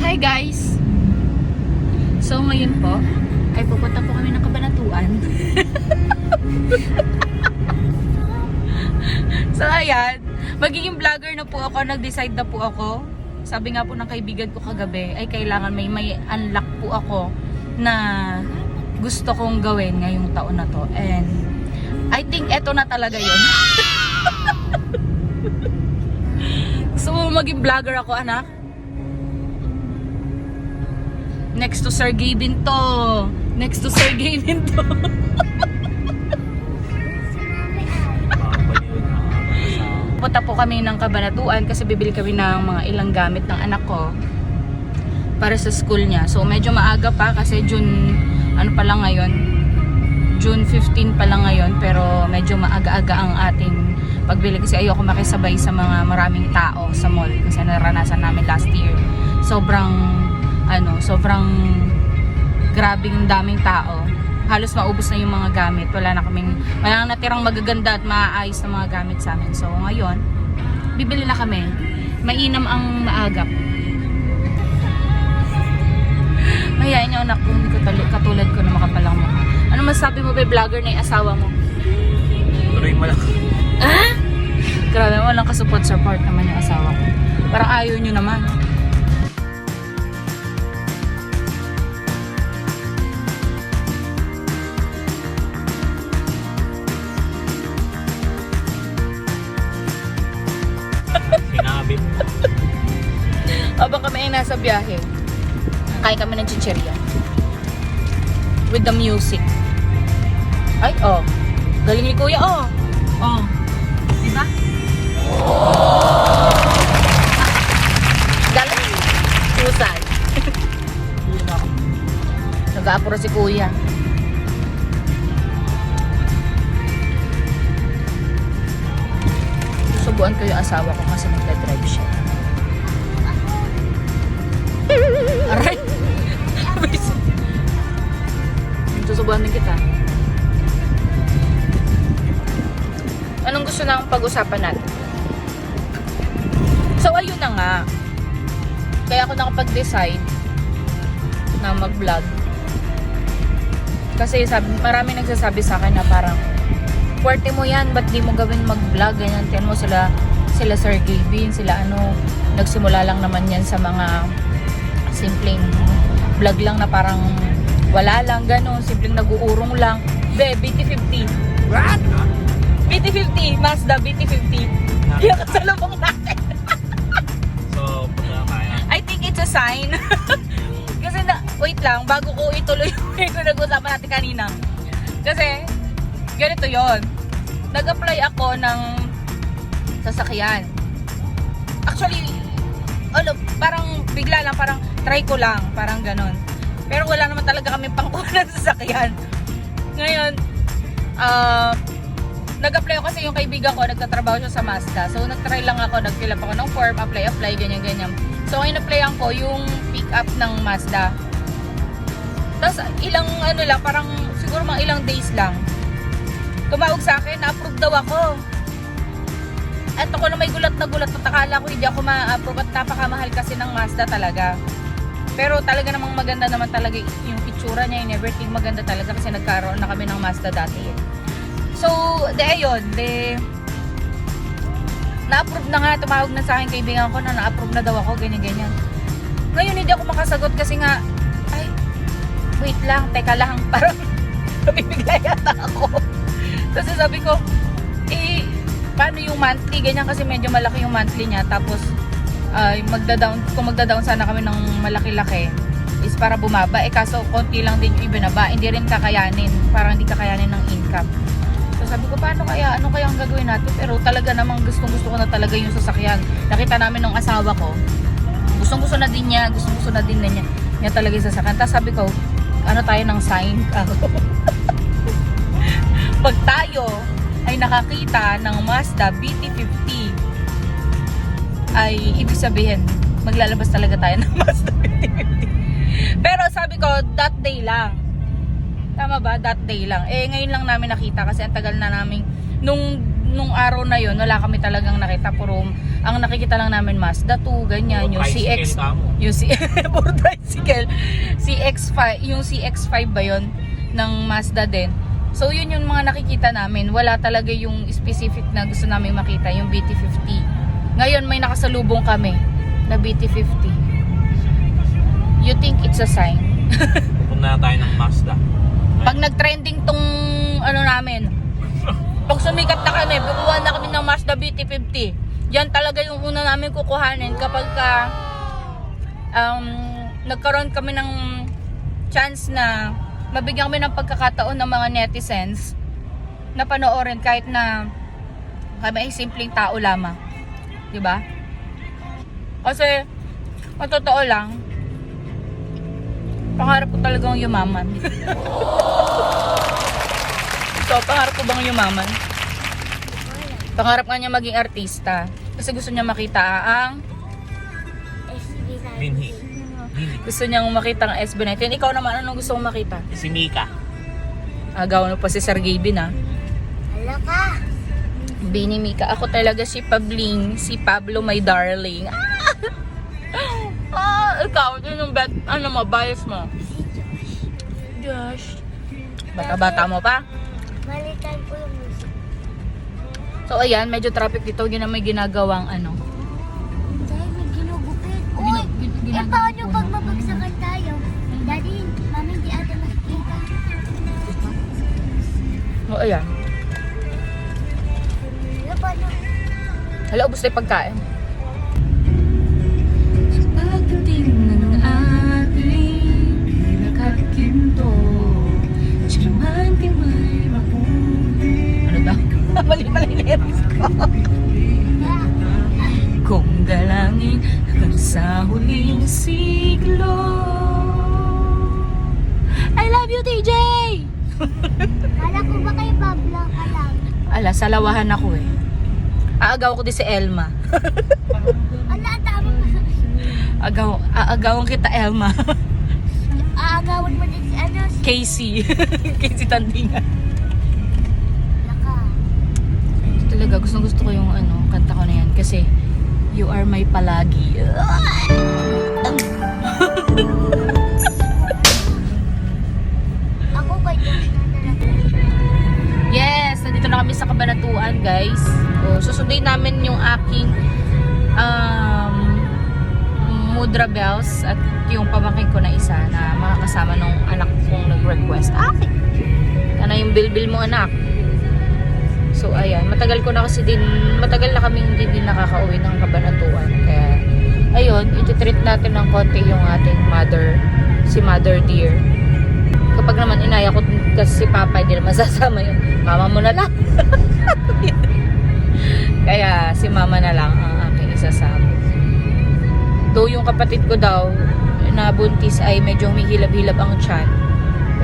Hi guys! So ngayon po, ay pupunta po kami ng Cabanatuan. So ayan, magiging vlogger na po ako, nag-decide na po ako. Sabi nga po ng kaibigan ko kagabi, ay kailangan may unlock po ako na gusto kong gawin ngayong taon na to. And I think eto na talaga yun. So maging vlogger ako, anak. Next to Sir Gavin to. Next to Sir Gavin to. Punta po kami ng Cabanatuan kasi bibili kami ng mga ilang gamit ng anak ko para sa school niya. So medyo maaga pa kasi June, ano pa lang ngayon? June 15 pa lang ngayon, pero medyo maaga-aga ang ating pagbili kasi ayoko makisabay sa mga maraming tao sa mall kasi naranasan namin last year. Sobrang grabing daming tao. Halos maubos na yung mga gamit. Wala na natirang magaganda at maayos na mga gamit sa amin. So ngayon, bibili na kami. Mainam ang maagap. Mayayain niyo anak ko, hindi ko katulad ko na makapalang mukha. Ano masabi mo ba vlogger na yung asawa mo? Tuloy malaki. Ah? Grabe, walang support naman yung asawa ko. Parang ayaw nyo naman. Sinabit. Habang kami ay nasa biyahe, kain kami ng chichirya. With the music. Ay, oh. Galing ni Kuya, oh. Oh. Diba? Galing. Susan. Nag-aapura si Kuya. Susubuan ko yung asawa ko kasi nagda-drive siya. Aray! Susubuan din kita. Anong gusto na pag-usapan natin? So, ayun na nga. Kaya ako nakapag-decide na mag-vlog. Kasi marami nagsasabi sa akin na parang puwerte mo yan, ba't di mo gawin mag-vlog? Ganyan, tiyan mo sila Sir Gavin, sila nagsimula lang naman yan sa mga simpleng vlog lang na parang wala lang, gano'n, simpleng nag-uurong lang. BT50. What? BT50, Mazda BT50. Yung kasalubong natin. So, pagka kaya. I think it's a sign. Kasi wait lang, bago ko ituloy yung nag-usapan natin kanina. Kasi, ganito yon. Nag-apply ako ng sasakyan. Actually, parang bigla lang, parang try ko lang, parang ganon. Pero wala naman talaga kami pangkuha ng sasakyan. Ngayon, nag-apply ako kasi yung kaibigan ko, nagtatrabaho siya sa Mazda. So, nag-try lang ako, nag-fill up ako ng form, apply, ganyan-ganyan. So, ngayon applyan ko yung pick-up ng Mazda. Tapos, lang, parang siguro mga ilang days lang. Tumawag sa akin, na-approve daw ako. At ako na may gulat na gulat, akala ko hindi ako ma-approve at napakamahal kasi ng Mazda talaga. Pero talaga namang maganda naman talaga yung itsura niya, yung everything maganda talaga kasi nagkaroon na kami ng Mazda dati. So, ayun, na-approve na nga, tumawag na sa akin kaibigan ko na na-approve na daw ako, ganyan-ganyan. Ngayon hindi ako makasagot kasi nga, ay, wait lang, teka lang, parang nabibigla yata ako. Kasi sabi ko, paano yung monthly, ganyan kasi medyo malaki yung monthly niya, tapos, kung magda-down sana kami ng malaki-laki is para bumaba, kaso konti lang din yung ibinaba, hindi rin kakayanin, parang hindi kakayanin ng income. So sabi ko, paano kaya, ano kaya ang gagawin natin? Pero talaga namang gusto ko na talaga yung sasakyan. Nakita namin ng asawa ko, gusto na din niya niya talaga yung sasakyan. Tapos sabi ko, ano tayo ng sign? Pag tayo ay nakakita ng Mazda BT50, ay ibig sabihin maglalabas talaga tayo ng Mazda BT50. Pero sabi ko, that day lang. Tama ba? That day lang. Ngayon lang namin nakita kasi ang tagal na namin nung nung araw na yon wala kami talagang nakita. Puro, ang nakikita lang namin Mazda 2, ganyan. Yung CX, yung puro tricycle. Yung CX-5 ba yon ng Mazda din. So yun yung mga nakikita namin. Wala talaga yung specific na gusto namin makita, yung BT50. Ngayon may nakasalubong kami na BT50. You think it's a sign? Pupunta na tayo ng Mazda. Pag nag-trending tong ano namin, pag sumikat na kami, kukuha na kami ng Mazda BT50. Yan talaga yung una namin kukuhanin kapag nagkaroon kami ng chance na mabigyan kami ng pagkakataon ng mga netizens na panoorin kahit na kami ay simpleng tao lamang. Diba? Kasi, ang totoo lang, pangarap ko talagang yumaman. So, pangarap ko bang yumaman? Pangarap nga niya maging artista. Kasi gusto niya makita ang Binhi. gusto niyang makita ang SB19. Ikaw naman, anong gusto mong makita? Si Mika. Agaw na pa si Sergey Bin, ha? Hala ka. Bini Mika. Ako talaga si Pabling, si Pablo, my darling. Ikaw, yun yung bias mo? Josh. Bata-bata mo pa? Malitan ko yung music. So, ayan, medyo traffic dito. Yun na may ginagawang ano. Dahil may ginugupit. Uy! Paano pag mabagsakan tayo? Daddy, mami, di ate makikita. O, ayan. Paano? Hala, ubos na yung pagkain. Pagdating ng ating pinakakinto, may mapulit. Ano daw? Mali-mali lyrics ko. Kung dalangin hanggang sa huling siglo. I love you, TJ! Kala ko ba kay Pablo ka lang? Ala, salawahan ako eh. Aagaw ko din si Elma. Ala, tama mo. Aagawan kita, Elma. Aagawan mo din si ano? Casey. Casey Tandingan. Laka. Talaga, gusto ko yung ano, kanta ko na yan. Kasi, you are my palagi. Ako kay Josh na talaga. Yes, nandito na kami sa Kabanatuan, guys. O, susundin namin yung aking Mudra Bells at yung pamangkin ko na isa na makakasama nung anak kong nag-request. Okay. Ano yung bilbil mo, anak? So, ayan. Matagal na kami hindi din nakakauwi ng Kabanatuan. Kaya, ayun, iti-treat natin ng konti yung ating mother, si Mother Dear. Kapag naman inaya ko kasi si Papa, hindi naman sasama yun. Mama mo na lang. Kaya, si Mama na lang ang aking isasama. Though yung kapatid ko daw na buntis ay medyo humihilab-hilab ang tiyan.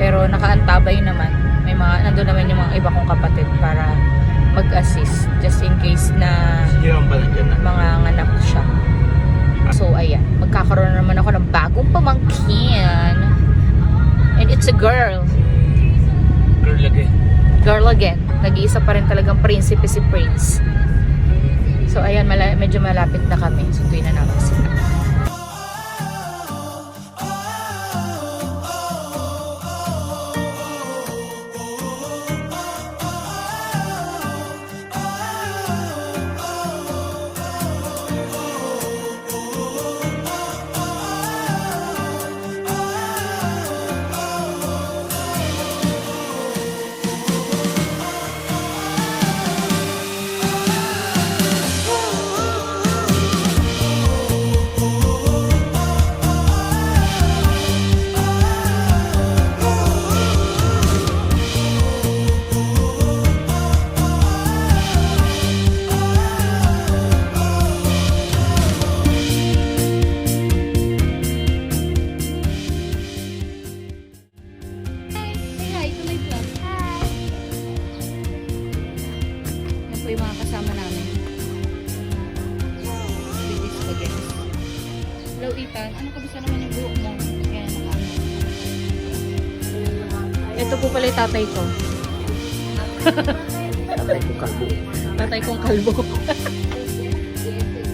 Pero nakaantabay naman. May mga, nandun naman yung mga iba kong kapatid para mag-assist. Just in case na Sige naman pala dyan na. mga nganak siya. So, ayan. Magkakaroon naman ako ng bagong pamangkin. And it's a girl. Girl again. Girl again. Nag-iisa pa rin talagang prinsipe si Prince. So, ayan. Medyo malapit na kami. Sunduin na namin sila. Po yung mga kasama namin. Bilis ko guys. Hello Ethan, ano ka gusto naman yung buhok mo? Kaya nakaano. Ito po pala yung tatay ko. Tatay ko kalbo. Tatay kong kalbo.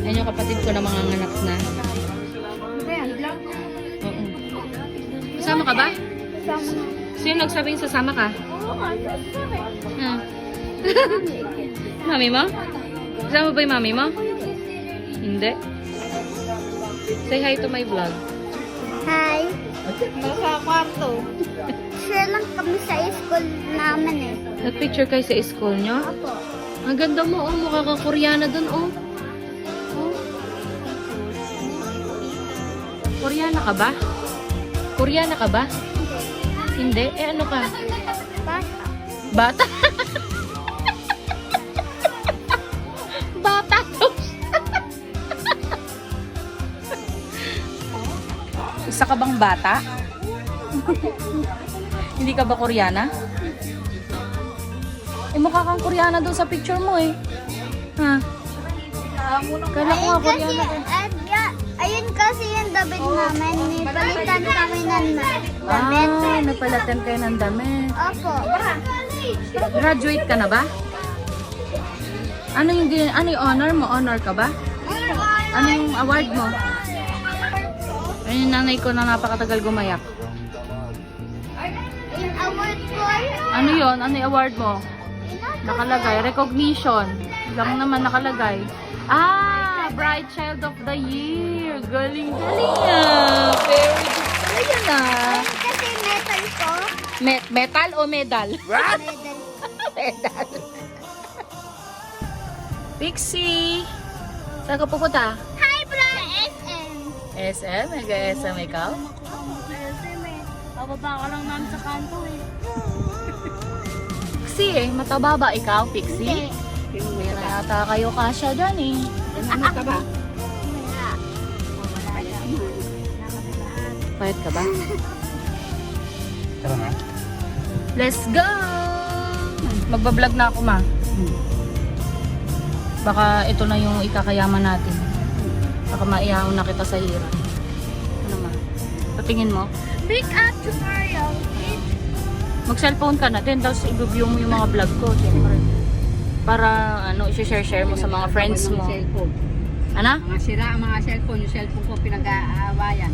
Ayan yung kapatid ko na mga anak na. Oo. Kasama ka ba? Sino nagsabing sasama ka? Hmm. Mami mo? Kasama ba yung mami mo? Hindi. Say hi to my vlog. Hi. Nasa kwarto. Share lang kami sa school namin eh. Nag-picture kayo sa school nyo? Opo. Ang ganda mo, oh. Mukha kang Koreana dun, oh. Oh. Koreana ka ba? Koreana ka ba? Hindi. Eh, ano ka? Basta. Bata? Bata to. Isa ka bang bata? Hindi ka ba Koreana? Eh, mukha kang Koreana doon sa picture mo eh. Ha? Kala ko nga Koreana ka. Ayun kasi yung damit namin. Nipalitan kami ng damit. Ah, nagpalatan kayo ng damit. Opo. Graduate ka na ba? Ano yung honor mo? Honor ka ba? Ano yung award mo? Ayun yung nanay ko na napakatagal gumayak. Yung award ko. Ano yon? Ano yung award mo? Nakalagay. Recognition. Lang naman nakalagay. Ah! Bright Child of the Year. Galing-galing ah. Very good. Ayan ah. Ayun kasi metal ko. Metal o medal? Medal. Medal. Pixie! Saan ka pupunta? Hi, bro! SM. SM? Nag-SM ikaw? SM eh. Bababa ka lang namin sa kanto eh. Pixie, mataba ba ikaw, Pixie? May yata kayo kasya dyan eh. Ano ka ba? Pahit ka ba? Tara na. Let's go! Magbablog na ako, ma. Baka ito na yung ikakayaman natin. Baka maihaw na kita sa hirap. Ano ma? Patingin mo? Pick up tomorrow. Mag-cellphone ka na din, tapos i-view mo yung mga vlog ko, siyempre. Para, ano, i-share mo sa mga friends mo. Ano? Mga sira ang mga cellphone, yung cellphone ko pinag-aawayan.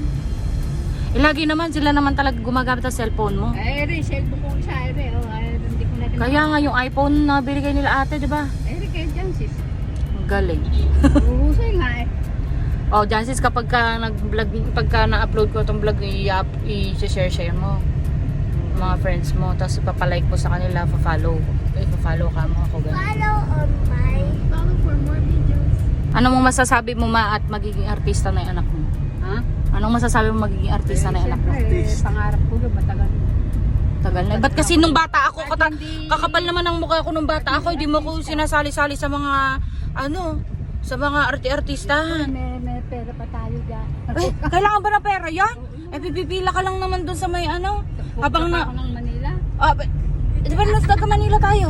Eh, lagi naman, sila naman talaga gumagamit ng cellphone mo. Eri, cellphone ko isa, eri. Oh, hindi ko na din. Kaya nga yung iPhone na binigay nila ate, di ba? Eri, kaya dyan sis. Ang galing. Uhusay nga eh. Oh, Jancis, kapag ka nag-vlog, pagka na-upload ko itong vlog, i-share mo mga friends mo, tapos ipapalike mo sa kanila, pa-follow ka mo ako ganun. Follow on my... Follow for more videos. Ano mong masasabi mo ma at magiging artista na yung anak mo? Ha? Anong masasabi mo magiging artista na yung anak mo? Siyempre, pangarap ko doon, matagal. Tagal na. Ba't kasi nung bata ako, kakapal naman ang mukha ko nung bata ako, hindi mo ko sinasali-sali sa mga, ano, sa mga artistahan. May pera pa tayo dyan. Eh, kailangan ba ng pera yan? Eh, pipipila ka lang naman dun sa may ano. Habang Punta na... pa ako ng Manila. Ah, di ba nasa Manila tayo?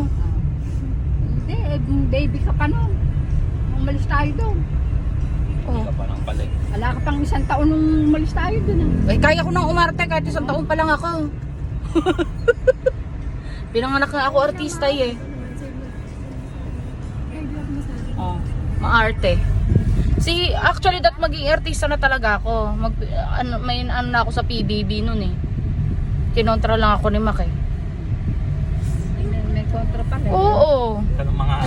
Hindi, baby ka pa noon. Umalis tayo doon. Oh. Ka pa ng palik. Wala ka pang isang taon nung umalis tayo doon. Eh, kaya ko nang umarte kahit isang taon pa lang ako. Pinanganak na ako artista eh. Oh, maarte. Actually that maging artista na talaga ako. May ano na ako sa PBB noon eh. Kinontra lang ako ni Mac eh. May kontra pa rin. Oo. Kanong mga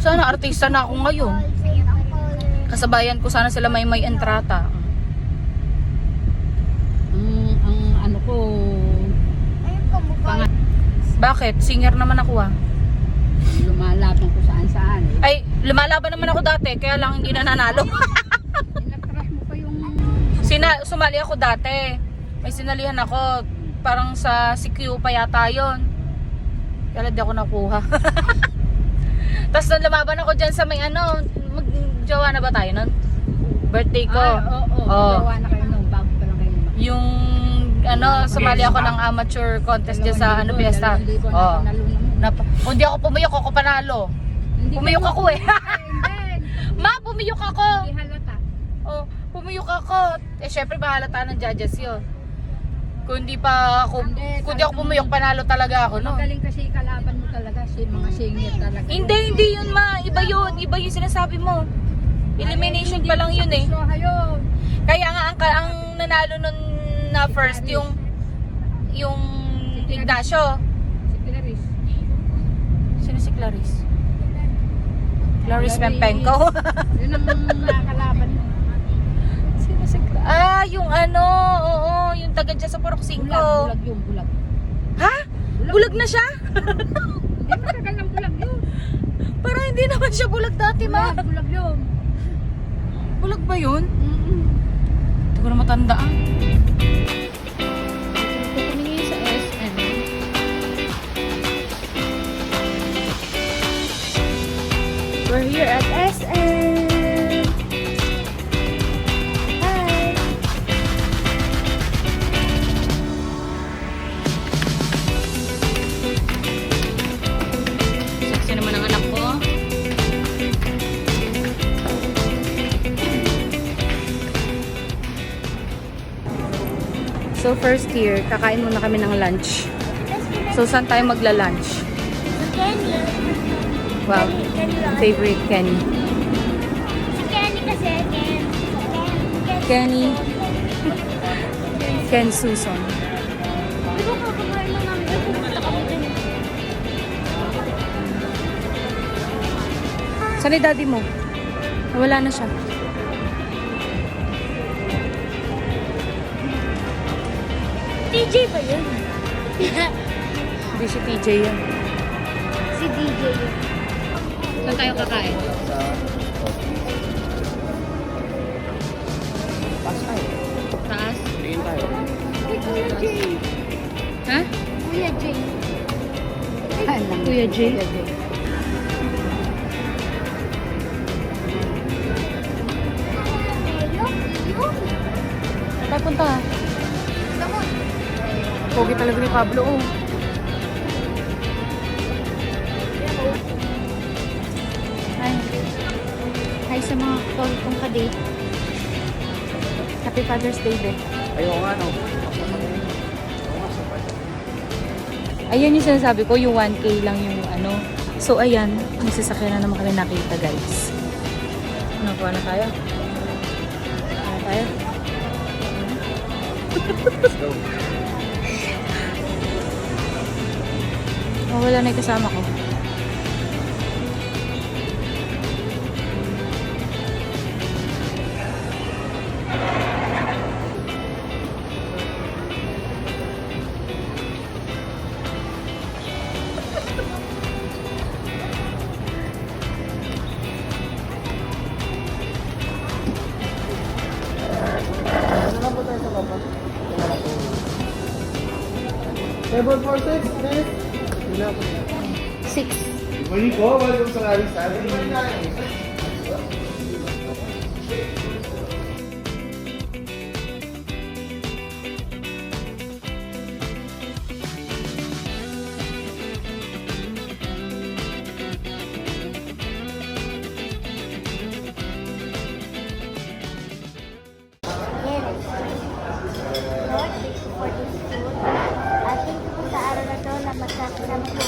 Sana artista na ako ngayon. Kasabayan ko sana sila may entrata. Ang ano ko, Ayun ko mukha. Bakit? Singer naman ako ah. lumalaban ko saan-saan eh. Ay, lumalaban naman ako dati, kaya lang hindi na nanalo. Inatras mo pa yung... Sumali ako dati. May sinalihan ako, parang sa CQ pa yata yun. Kaya di ako nakuha. Tapos nung lumaban ako dyan sa may ano, mag-jowa na ba tayo nun? Birthday ko. Oo. Gawa na kayo nung bago pa lang kayo naman. Yung ano, sumali ako ng amateur contest dyan sa ano, fiesta. Oo. Kung di ako pumiyok, ako panalo. Pumiyok ako eh. Ma, pumiyok ako. Hindi halata. Oh, pumiyok ako. Eh, syempre, mahalata ng judges yun. Kung di pa ako, kung di ako pumuyok, panalo talaga ako, no? Magaling kasi kalaban mo talaga si mga senior talaga. Hindi yun ma. Iba yung sinasabi mo. Elimination pa lang yun eh. So, hayo. Kaya nga ang nanalo nun na first yung Ignacio. Si Clarice. Sino si Clarice? Clarice Pempenko. Yun ang nakakalaban mo. Sino si Clarice? Ah, yung ano, oo, yung taga dyan sa Purok 5. Bulag yung bulag. Ha? Bulag na siya? Hindi matagal ng bulag yun. Parang hindi naman siya bulag dati, ma. Bulag yun. Bulag ba yun? Hindi ko na matandaan. Tumingin sa SM. We're here at SM. Hi. Sexy naman ang anak ko. So first year, kakain muna kami ng lunch. So saan tayo magla-lunch? Kenny. Wow, favorite Kenny. Si Kenny kasi, Kenny. Ken Susan. Di ba kakakain na namin? Ay, pumunta kami dun. Saan yung daddy mo? Wala na siya. TJ ba yun? Hindi si TJ yan. Si DJ yun. Saan tayo kakain? Taas? Tingin tayo. Ay, Kuya Jay. Ha? Kuya Jay. Kuya Jay? Yun. Saan punta? Damon. Pogi talaga ni Pablo, oh. Hi. Hi sa mga tol kong kadate. Happy Father's Day, be. Ayaw nga, no? Ayan yung sinasabi ko, yung 1K lang yung ano. So, ayan. May sasakyan na naman kami nakita, guys. Ano po na tayo? Ano tayo? Let's go. Oh, wala na yung kasama ko. Table for 6, please. 6. Morning po, welcome sa Aris Lord, thank you for this food. At thank you po sa araw na to na magkakasama po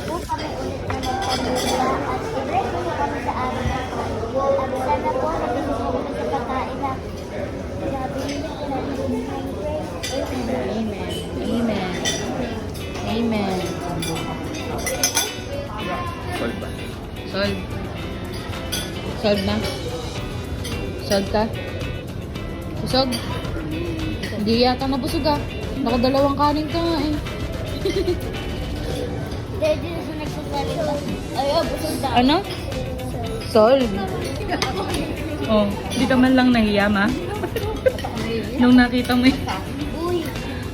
po kami ulit na ng pamilya at i-bless mo po kami sa araw na to. At sana po nabili mo kami sa pagkain na nabili niyo po natin sa Amen. Amen. Amen. Solve ba? Solve. Solve na? Solve ka? Busog? Hindi yata nabusog ah. Nakadalawang kanin ka nga eh. Dahil din sa nagsasalita. Ay, busog daw. Ano? Solve. Oh, hindi ka man lang nahiya, ma? Nung nakita mo Uy,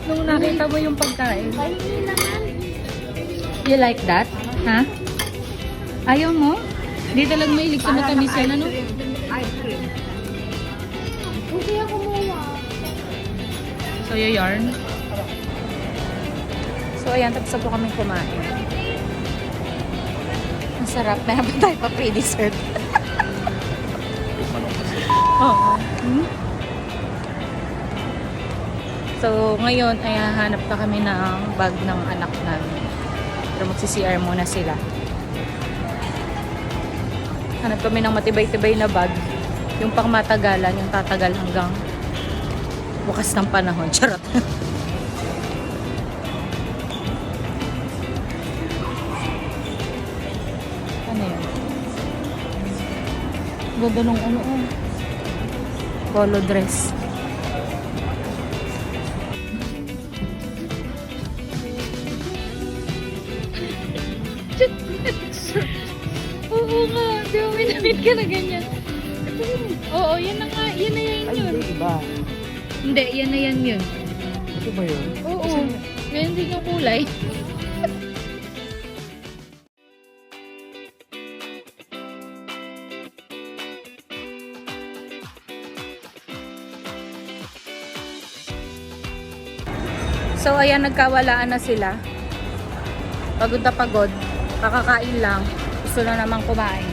nung nakita mo yung pagkain. kainin naman. You like that? Ha? Ayaw mo? Hindi talaga mahilig sa matamis yan, ano? Ice cream. Hindi ako kumuha. So, yung yarn. So, ayan, tapos na po kami kumain. Masarap. Meron pa tayo pa pre-dessert. Oo. Hmm? So, ngayon ay hahanap pa kami ng bag ng anak namin. Pero magsi-CR muna sila. Hanap kami ng matibay-tibay na bag. Yung pang matagalan, yung tatagal hanggang bukas ng panahon. Charot. Ano yun? Ganda nung ano oh. Polo dress. Oo nga, di ba may ka na ganyan? Oo, yan na nga, yan na yan yun. Iba. Hindi, yan na yan yun. Ito ba yun? Oo, ganyan din yung kulay. So, ayan, nagkawalaan na sila. Pagod na pagod. Kakakain lang. Gusto na namang kumain.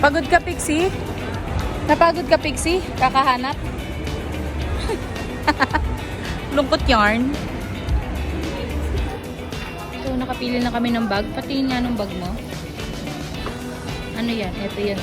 Pagod ka, Pixie? Napagod ka, Pixie? Kakahanap? Lungkot yarn. So, nakapili na kami ng bag. Patingin nga ng bag mo. Ano yan? Ito yan.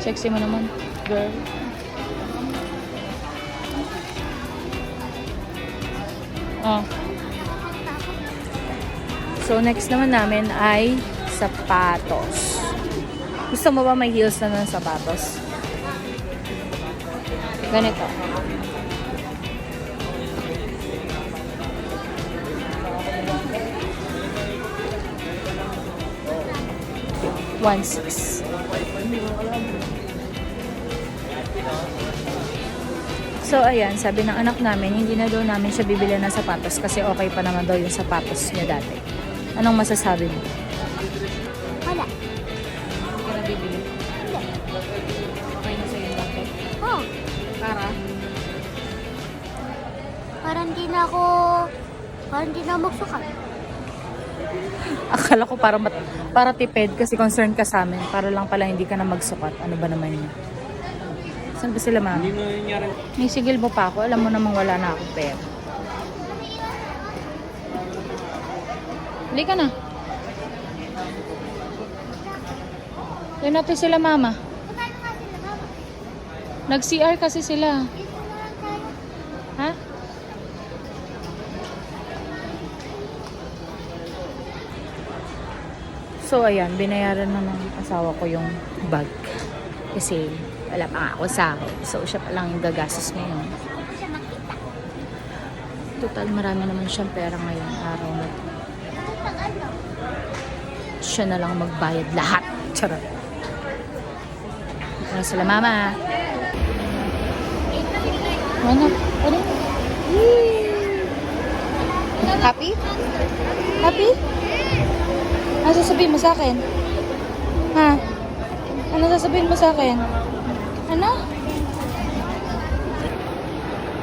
Sexy mo naman, girl. Oh. So, next naman namin ay sapatos. Gusto mo ba may heels na ng sapatos? Ganito. $1.6. So, ayan, sabi ng anak namin, hindi na daw namin siya bibili ng sapatos kasi okay pa naman daw yung sapatos niya dati. Anong masasabi mo? Wala. Hindi ka na bibili? Hindi. Okay na sa'yo dati? Oh, Para? parang di na ako magsukat. Akala ko para tipid kasi concerned ka sa amin. Para lang pala hindi ka na magsukat. Ano ba naman yun? Saan ba sila, mama? Hindi na nangyari. May sigil mo pa ako. Alam mo namang wala na akong pera. Halika na. Yan natin sila, mama. Nag-CR kasi sila. Ha? So, ayan. Binayaran na ng asawa ko yung bag. Kasi wala pa nga ako sahod. So, siya pa lang yung gagastos ngayon. Total, marami naman siyang pera ngayon araw na to. Siya na lang magbayad lahat. Charot. Ano sila, mama? Ano? Ano? Happy? Happy? Ano sasabihin mo sa akin? Ha? Ano sasabihin mo sa akin? Ano?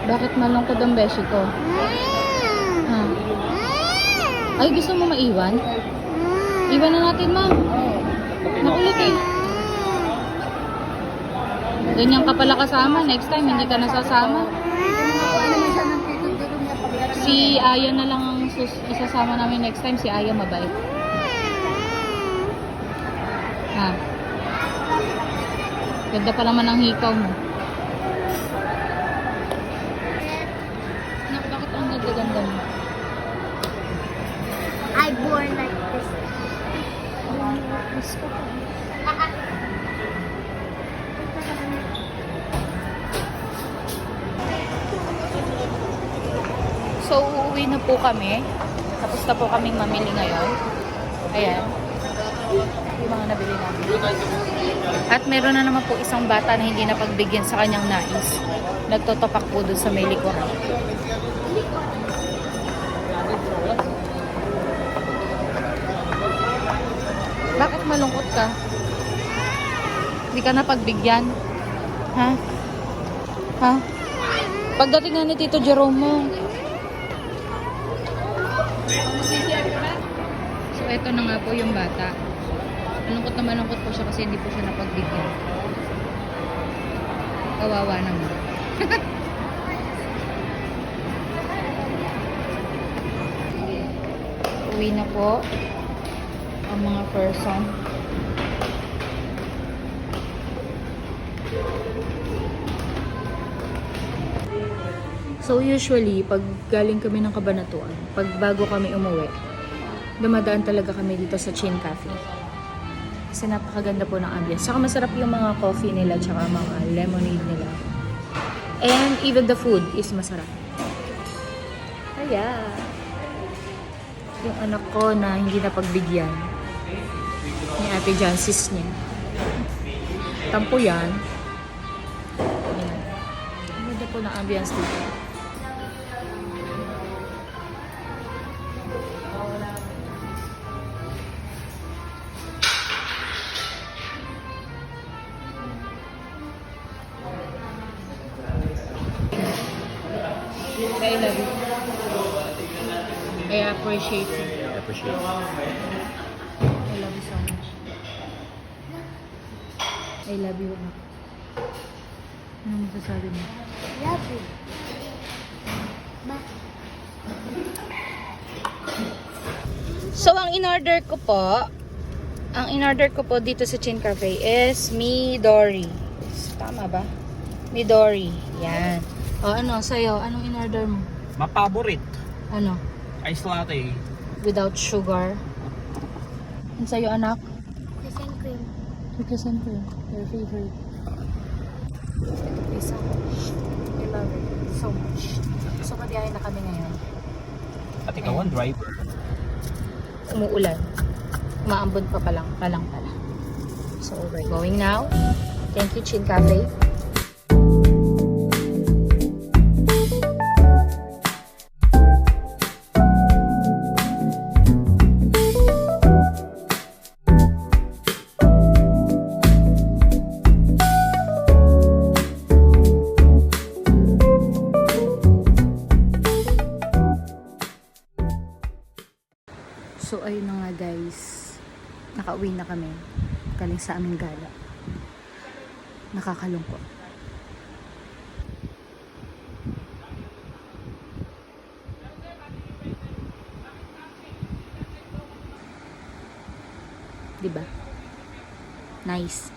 Bakit malungkot ang beshi ko? Ha? Ay, gusto mo maiwan? Iwan na natin, ma'am. Nakulit eh. Ganyan ka pala kasama. Next time, hindi ka nasasama. Si Aya na lang ang isasama namin next time. Si Aya mabait. Ha? Ganda pa naman ang hikaw mo. Anak, bakit ang ganda-ganda mo? I born like this. So, uuwi na po kami. Tapos na po kaming mamili ngayon. Ayan. Yung mga nabili namin. At meron na naman po isang bata na hindi napagbigyan sa kanyang nais. Nagtotopak po doon sa may likuran. ka. Hindi ka na pagbigyan. Ha? Ha? Pagdating nga ni Tito Jerome mo. So, eto na nga po yung bata. Malungkot na malungkot po siya kasi hindi po siya napagbigyan. Kawawa naman. Uwi na po ang mga person. So usually, pag galing kami ng Cabanatuan, pag bago kami umuwi, dumadaan talaga kami dito sa Chin Cafe. Kasi napakaganda po ng ambience. Saka masarap yung mga coffee nila, tsaka mga lemonade nila. And even the food is masarap. Kaya, yung anak ko na hindi napagbigyan ni Ate Jancis niya. Tampo yan. Ayan. Ang ganda po ng ambience dito. I love it. I appreciate it. I appreciate it. I love you so much. I love you. Anak. Ano masasabi mo? Love you. Ma. So, ang in-order ko po dito sa Chin Cafe is Midori. Tama ba? Midori. Yan. O, ano, sa'yo? Anong in-order mo? Mapaborit. Ano? Ice latte. Without sugar. And sa'yo, anak? Cookies and cream. Cookies and cream. Your favorite. Ito please so much. I love it so much. So, madiyahin na kami ngayon. At ikaw ang driver. Umuulan. Umaambon pa pala. So, we're going now. Thank you, Chin Cafe. So, ayun na nga guys. Nakauwi na kami. Galing sa aming gala. Nakakalungkot. Diba? Nice.